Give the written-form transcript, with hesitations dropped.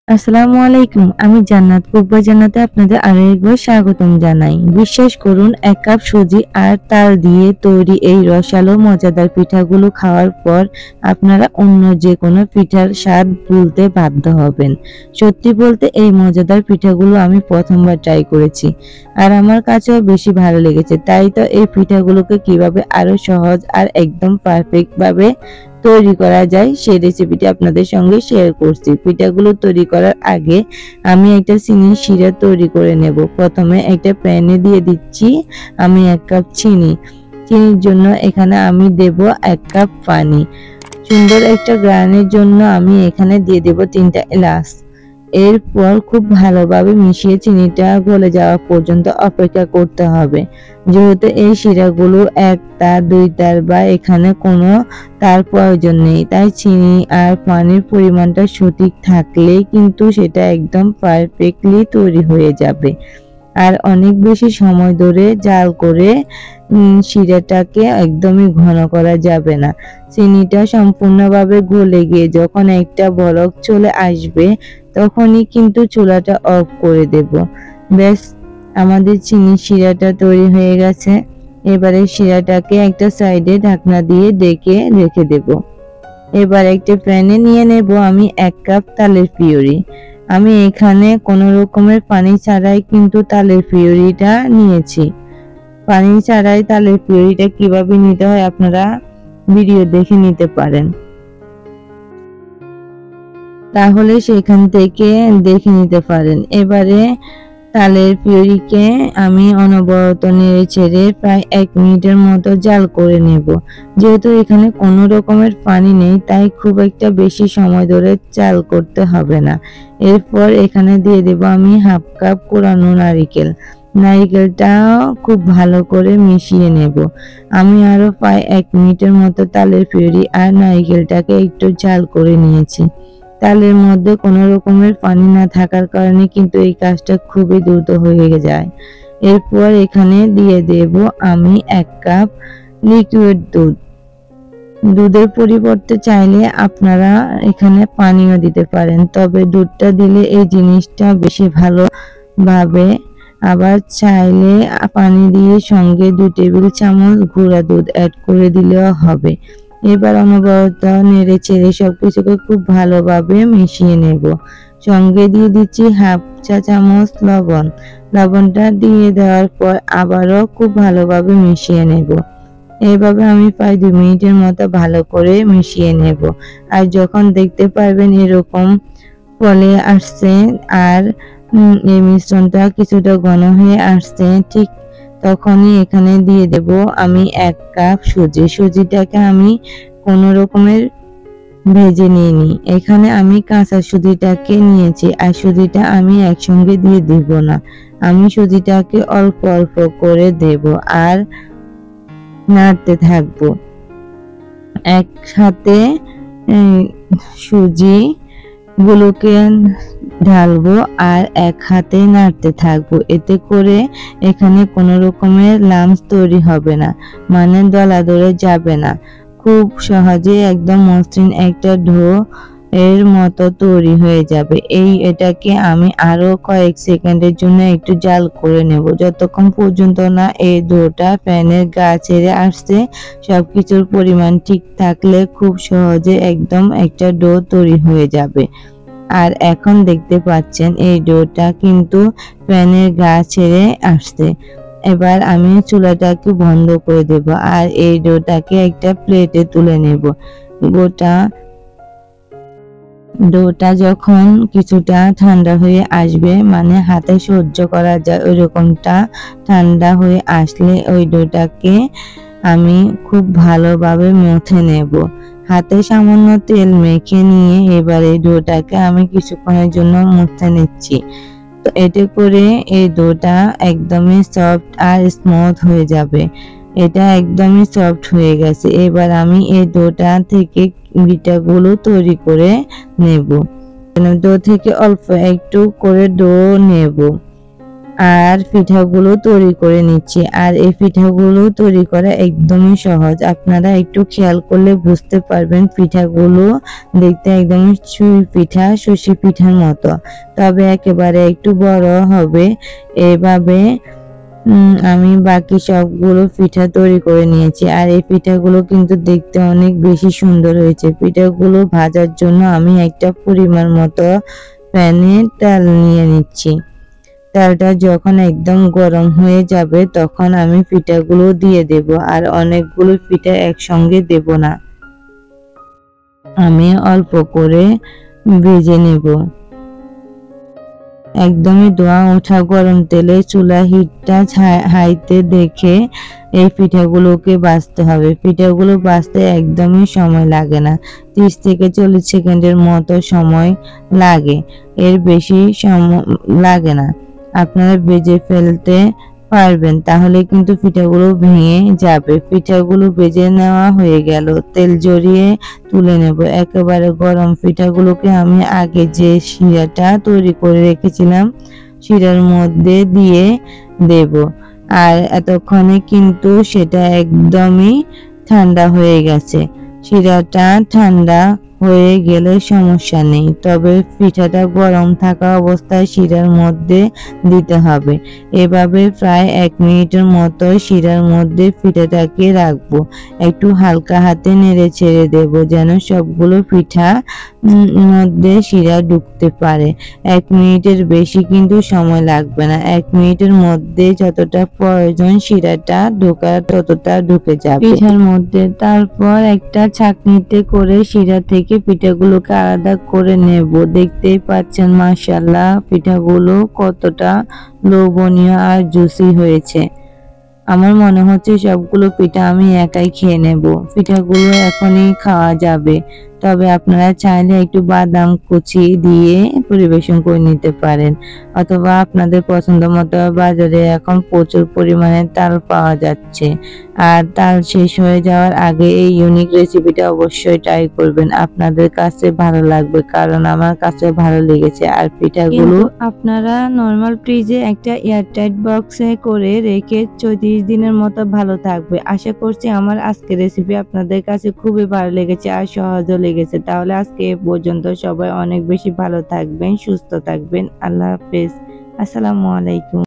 আসসালামু আলাইকুম। আমি জান্নাত। কুকবা জান্নাতে আপনাদের আরো একবার স্বাগতম জানাই। বিশ্বাস করুন, ১ কাপ সুজি আর তাল দিয়ে তৈরি এই রসালো মজাদার পিঠাগুলো খাওয়ার পর আপনারা অন্য যেকোনো পিঠার স্বাদ ভুলতে বাধ্য হবেন। সত্যি বলতে এই মজাদার পিঠাগুলো আমি প্রথমবার ট্রাই করেছি। আর আমার কাছেও বেশি ভালো লেগেছে। তাই তো এই পিঠাগুলোকে কিভাবে আরো সহজ আর একদম পারফেক্ট ভাবে তৈরি করা যায় সেই রেসিপিটি আপনাদের সঙ্গে শেয়ার করছি। পিঠাগুলো তৈরি করার আগে আমি একটা চিনির শিরা তৈরি করে নেব। প্রথমে একটা প্যানে দিয়ে দিচ্ছি আমি ১ কাপ চিনি। চিনির জন্য এখানে আমি দেব ১ কাপ পানি। সুন্দর একটা ঘ্রাণের জন্য আমি এখানে দিয়ে দেব ৩টা এলাচ। এরপর খুব ভালোভাবে মিশিয়ে চিনিটা গলে যাওয়া পর্যন্ত অপেক্ষা করতে হবে। যেহেতু এই শিরাগুলো ১ তার ২ তার বা এখানে কোনো তার প্রয়োজন নেই, তাই চিনি আর পানির পরিমাণটা সঠিক থাকলেই কিন্তু সেটা একদম পারফেক্টলি তৈরি হয়ে যাবে। আর অনেক বেশি সময় ধরে জাল করে শিরাটাকে একদমই ঘন করা যাবে না। চিনিটা সম্পূর্ণভাবে গলে গিয়ে যখন একটা বলক চলে আসবে তখনই কিন্তু চুলাটা অফ করে দেব। ব্যাস, আমাদের চিনির শিরাটা তৈরি হয়ে গেছে। এবারে শিরাটাকে একটা সাইডে ঢাকনা দিয়ে ঢেকে রেখে দেব। এবার একটা প্যানে নিয়ে নেব আমি ১ কাপ তালের পিউরি। আমি এখানে কোনো রকমের পানি ছাড়াই কিন্তু তালের পিউরিটা নিয়েছি। পানি ছাড়াই তালের পিউরিটা কিভাবে নিতে হয় আপনারা ভিডিও দেখে নিতে পারেন। তাহলে সেখান থেকে দেখে নিতে পারেন। এবারে তালের পিউরিকে আমি অনবরত নেড়ে ছেড়ে প্রায় ১ মিনিটের মতো জাল করে নেব। যেহেতু এখানে কোনো রকমের পানি নেই, তাই খুব একটা বেশি সময় ধরে জাল করতে হবে না। এরপর এখানে দিয়ে দেব আমি 1/2 কাপ কোরানো নারিকেল। নারিকেলটাও খুব ভালো করে মিশিয়ে নেব। আমি আরো প্রায় ১ মিনিটের মতো তালের পিউরি আর নারিকেলটাকে একটু জাল করে নিয়েছি। তালের মধ্যে কোনো রকমের পানি না থাকার কারণে কিন্তু এই কাজটা খুবই দ্রুত হয়ে যায়। এরপর এখানে দিয়ে দেব আমি ১ কাপ লিকুইড দুধ। দুধের পরিবর্তে চাইলে আপনারা এখানে পানিও দিতে পারেন, তবে দুধটা দিলে এই জিনিসটা বেশি ভালোভাবে। আবার চাইলে পানি দিয়ে সঙ্গে ২ টেবিল চামচ গুঁড়া দুধ অ্যাড করে দিলেও হবে। এবার অনবরত নেড়ে চেড়ে সবকিছুকে খুব ভালোভাবে মিশিয়ে নেব। সঙ্গে দিয়ে দিচ্ছি 1/2 চা চামচ লবণ। লবণটা দিয়ে দেওয়ার পর আবারও খুব ভালোভাবে মিশিয়ে নেব। এইভাবে আমি প্রায় ২ মিনিটের মতো ভালো করে মিশিয়ে নেব। আর যখন দেখতে পারবেন এরকম ফলে আসছে আর এই মিশ্রণটা কিছুটা ঘন হয়ে আসছে, ঠিক তখনই এখানে দিয়ে দেব আমি ১ কাপ সুজি। সুজিটাকে আমি কোনো রকমের ভেজে নিইনি। এখানে আমি কাঁচা সুজিটাকে নিয়েছি আর সুজিটা আমি একসঙ্গে দিয়ে দিব না। আমি সুজিটাকে অল্প অল্প করে দেব আর নাড়তে থাকবো। একসাথে সুজি গুলোকে ঢালবো আর এক হাতে নাড়তে থাকবো। এতে করে এখানে কোনো রকমের লাম্পস তৈরি হবে না, মানে দলা ধরে যাবে না। খুব সহজে একদম মসৃণ একটা ডো এর মতো তৈরি হয়ে যাবে। এটাকে আমি আরো কয়েক সেকেন্ডের জন্য একটু জাল করে নেব, যতক্ষণ পর্যন্ত না এই ডোটা প্যানের গা ছেড়ে আসছে। সবকিছুর পরিমাণ ঠিক থাকলে খুব সহজে একদম একটা ডো তৈরি হয়ে যাবে। আর এখন দেখতে পাচ্ছেন এই ডোটা কিন্তু প্যানের গা ছেড়ে আসছে। এবার আমি চুলাটাকে বন্ধ করে দেব আর এই ডোটাকে একটা প্লেটে তুলে নেব। ডোটা যখন কিছুটা ঠান্ডা হয়ে আসবে, মানে হাতে সহ্য করা যায় ওইরকমটা ঠান্ডা হয়ে আসলে ওই ডোটাকে আমি খুব ভালোভাবে মথে নেব। হাতে সামান্য তেল মেখে নিয়ে এবারে ডোটাকে আমি কিছুক্ষণের জন্য মথে নিচ্ছি। তো এতে করে এই ডোটা একদমই সফট আর স্মুথ হয়ে যাবে। এটা একদমই সফট হয়ে গেছে। এবার আমি এই ডোটা থেকে পিঠাগুলো তৈরি করে নেব। ডো থেকে অল্প একটু করে ডো নেব। আর পিঠাগুলো তৈরি করে নিচ্ছি। আর এই পিঠাগুলো তৈরি করা একদমই সহজ, আপনারা একটু খেয়াল করলে বুঝতে পারবেন পিঠাগুলো দেখতে একদমই সুজি পিঠার মতো, তবে একেবারে একটু বড় হবে। এভাবে আমি বাকি সবগুলো পিঠা তৈরি করে নিয়েছি। আর এই পিঠাগুলো কিন্তু দেখতে অনেক বেশি সুন্দর হয়েছে। পিঠাগুলো ভাজার জন্য আমি একটা পরিমাণ মতো প্যানে তেল নিয়ে নিচ্ছি। তেলটা যখন একদম গরম হয়ে যাবে তখন আমি পিঠাগুলো দিয়ে দেব। আর অনেকগুলো পিঠা একসঙ্গে দেব না, আমি অল্প করে ভেজে নেব। একদমই ধোঁয়া ওঠা গরম তেলে চুলা হিটটা হাইতে দেখে এই পিঠাগুলোকে ভাজতে হবে। পিঠাগুলো ভাজতে একদমই সময় লাগে না, 30 থেকে 40 সেকেন্ডের মতো সময় লাগে, এর বেশি সময় লাগে না। আপনারা ভেজে ফেলতে পারবেন, তাহলে কিন্তু পিঠাগুলো ভেঙে যাবে। পিঠাগুলো ভেজে নেওয়া হয়ে গেল, তেল ঝরিয়ে তুলে নেব। একেবারে গরম পিঠাগুলোকে আমি আগে যে শিরাটা তৈরি করে রেখেছিলাম শিরার মধ্যে দিয়ে দেব। আর এতক্ষণে কিন্তু সেটা একদমই ঠান্ডা হয়ে গেছে। শিরাটা ঠান্ডা হয়ে গেলে সমস্যা নেই, তবে পিঠাটা গরম থাকা অবস্থায় শিরার মধ্যে দিতে হবে। এভাবে প্রায় 1 মিনিটের মতো শিরার মধ্যে পিঠাটাকে রাখবো। একটু হালকা হাতে নেড়ে ছেড়ে দেব যেন সবগুলো পিঠা মধ্যে শিরা ঢুকতে পারে। 1 মিনিটের বেশি কিন্তু সময় লাগবে না, 1 মিনিটের মধ্যে যতটা প্রয়োজন শিরাটা ঢোকার ততটা ঢুকে যাবে পিঠার মধ্যে। তারপর একটা ছাঁকনিতে করে শিরা থেকে পিঠাগুলোকে আলাদা করে নেব। দেখতেই পাচ্ছেন মাশাআল্লাহ পিঠাগুলো কতটা লোভনীয় আর জুসি হয়েছে। আমার মনে হচ্ছে সবগুলো পিঠা আমি একাই খেয়ে নেব। পিঠাগুলো এখনই খাওয়া যাবে, তবে আপনারা চাইলে একটু বাদাম কুচি দিয়ে পরিবেশন করে নিতে পারেন, অথবা আপনাদের পছন্দ মতো বাজারে এখন প্রচুর পরিমাণে তাল পাওয়া যাচ্ছে। আর তাল শেষ হয়ে যাওয়ার আগে এই ইউনিক রেসিপিটা অবশ্যই ট্রাই করবেন, আপনাদের কাছে ভালো লাগবে, কারণ আমার কাছে ভালো লেগেছে। আর পিঠাগুলো আপনারা নরমাল ফ্রিজে একটা এয়ারটাইট বক্সে করে রেখে 34 দিনের মতো ভালো থাকবে। আশা করছি আমার আজকের রেসিপি আপনাদের কাছে খুবই ভালো লেগেছে আর সহজও লেগেছে। তাহলে আজকে এ পর্যন্ত, সবাই অনেক বেশি ভালো থাকবেন, সুস্থ থাকবেন। আল্লাহ হাফেজ, আসসালামু আলাইকুম।